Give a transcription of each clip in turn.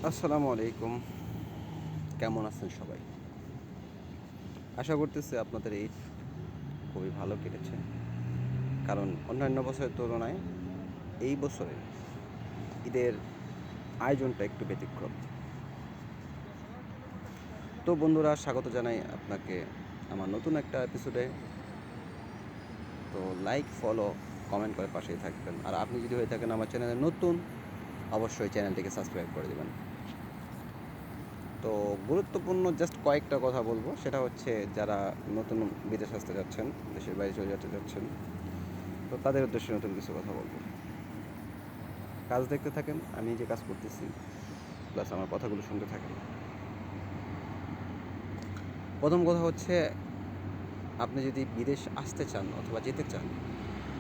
আসসালামু আলাইকুম। কেমন আছেন সবাই? আশা করতেছি আপনাদের ঈদ খুবই ভালো কেটেছে। কারণ অন্যান্য বছরের তুলনায় এই বছরে ঈদের আয়োজনটা একটু ব্যতিক্রম। তো বন্ধুরা, স্বাগত জানাই আপনাকে আমার নতুন একটা এপিসোডে। তো লাইক, ফলো, কমেন্ট করে পাশেই থাকবেন। আর আপনি যদি হয়ে থাকেন আমার চ্যানেলে নতুন, অবশ্যই চ্যানেলটিকে সাবস্ক্রাইব করে দেবেন। তো গুরুত্বপূর্ণ জাস্ট কয়েকটা কথা বলবো, সেটা হচ্ছে যারা নতুন বিদেশ আসতে যাচ্ছেন, দেশের বাইরে চলে যেতে যাচ্ছেন, তো তাদের উদ্দেশ্যে নতুন কিছু কথা বলবো। কাজ দেখতে থাকেন, আমি যে কাজ করতেছি, প্লাস আমার কথাগুলো শুনতে থাকেন। প্রথম কথা হচ্ছে, আপনি যদি বিদেশ আসতে চান অথবা যেতে চান,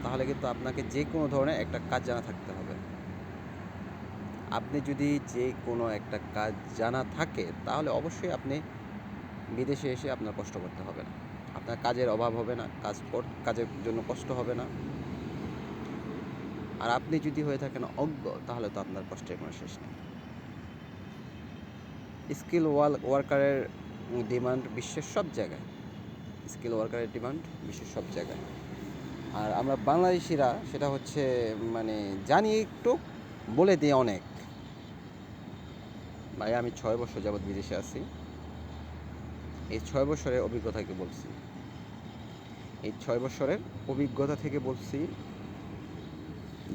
তাহলে কিন্তু আপনাকে যে কোনো ধরনের একটা কাজ জানা থাকতে হবে। আপনি যদি যে কোনো একটা কাজ জানা থাকে, তাহলে অবশ্যই আপনি বিদেশে এসে আপনার কষ্ট করতে হবে না। আপনার কাজের অভাব হবে না, কাজের জন্য কষ্ট হবে না। আর আপনি যদি হয়ে থাকেন অজ্ঞ, তাহলে তো আপনার কষ্টের কোনো শেষ নেই। স্কিল ওয়ার্কারের ডিমান্ড বিশ্বের সব জায়গায়। স্কিল ওয়ার্কারের ডিমান্ড বিশ্বের সব জায়গায়। আর আমরা বাংলাদেশিরা সেটা হচ্ছে মানে জানি একটু, বলে দিই অনেক। ভাই, আমি 6 বছর যাবৎ বিদেশে আছি। এই 6 বছরের অভিজ্ঞতাকে বলছি। এই 6 বছরের অভিজ্ঞতা থেকে বলছি,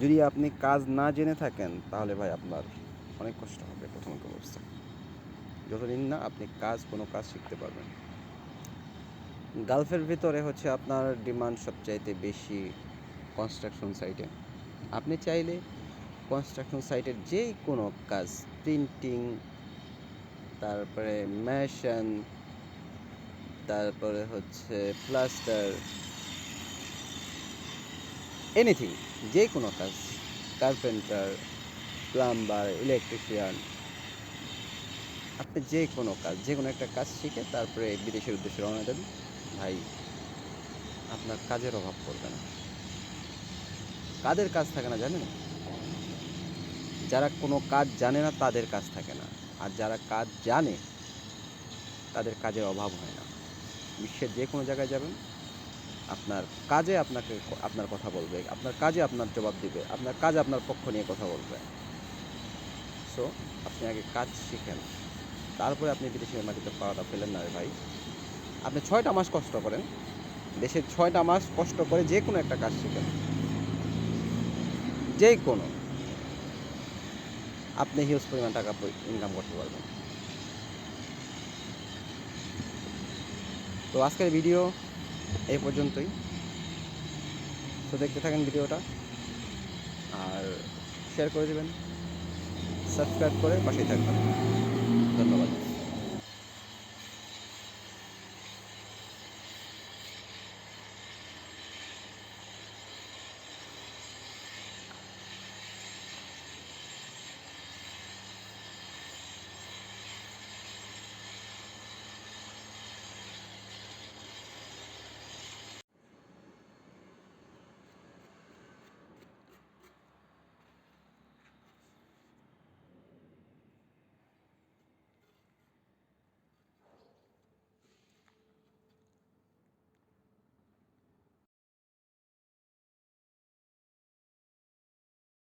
যদি আপনি কাজ না জেনে থাকেন, তাহলে ভাই আপনার অনেক কষ্ট হবে প্রথমত অবস্থায়, যতদিন না আপনি কোনো কাজ শিখতে পারবেন। গালফের ভিতরে হচ্ছে আপনার ডিমান্ড সবচাইতে বেশি কনস্ট্রাকশন সাইটে। আপনি চাইলে কনস্ট্রাকশন সাইটের যে কোনো কাজ, প্রিন্টিং, তারপরে মেশন, তারপরে হচ্ছে প্লাস্টার, এনিথিং, যে কোনো কাজ, কার্পেন্টার, প্লাম্বার, ইলেকট্রিশিয়ান, আপনি যে কোনো কাজ, যে কোনো একটা কাজ শিখে তারপরে বিদেশের উদ্দেশ্যে রওনা দেন, ভাই আপনার কাজের অভাব পড়বে না। কাদের কাজ থাকে না জানেন? যারা কোনো কাজ জানে না তাদের কাজ থাকে না। আর যারা কাজ জানে তাদের কাজের অভাব হয় না। বিশ্বের যে কোনো জায়গায় যাবেন, আপনার কাজে আপনার কথা বলবে, আপনার কাজে আপনার জবাব দিবে, আপনার কাজে আপনার পক্ষ নিয়ে কথা বলবে। সো আপনি আগে কাজ শিখেন, তারপরে আপনি বিদেশের মাটিতে পাওয়াটা ফেলেন না রে ভাই। আপনি 6টা মাস কষ্ট করেন, দেশের 6টা মাস কষ্ট করে যে কোনো একটা কাজ শিখেন, যে কোনো, আপনি হিউজ পরিমাণ টাকা ইনকাম করতে পারবেন। তো আজকের ভিডিও এই পর্যন্তই। তো দেখতে থাকেন ভিডিওটা, আর শেয়ার করে দেবেন, সাবস্ক্রাইব করে পাশেই থাকবেন। ধন্যবাদ।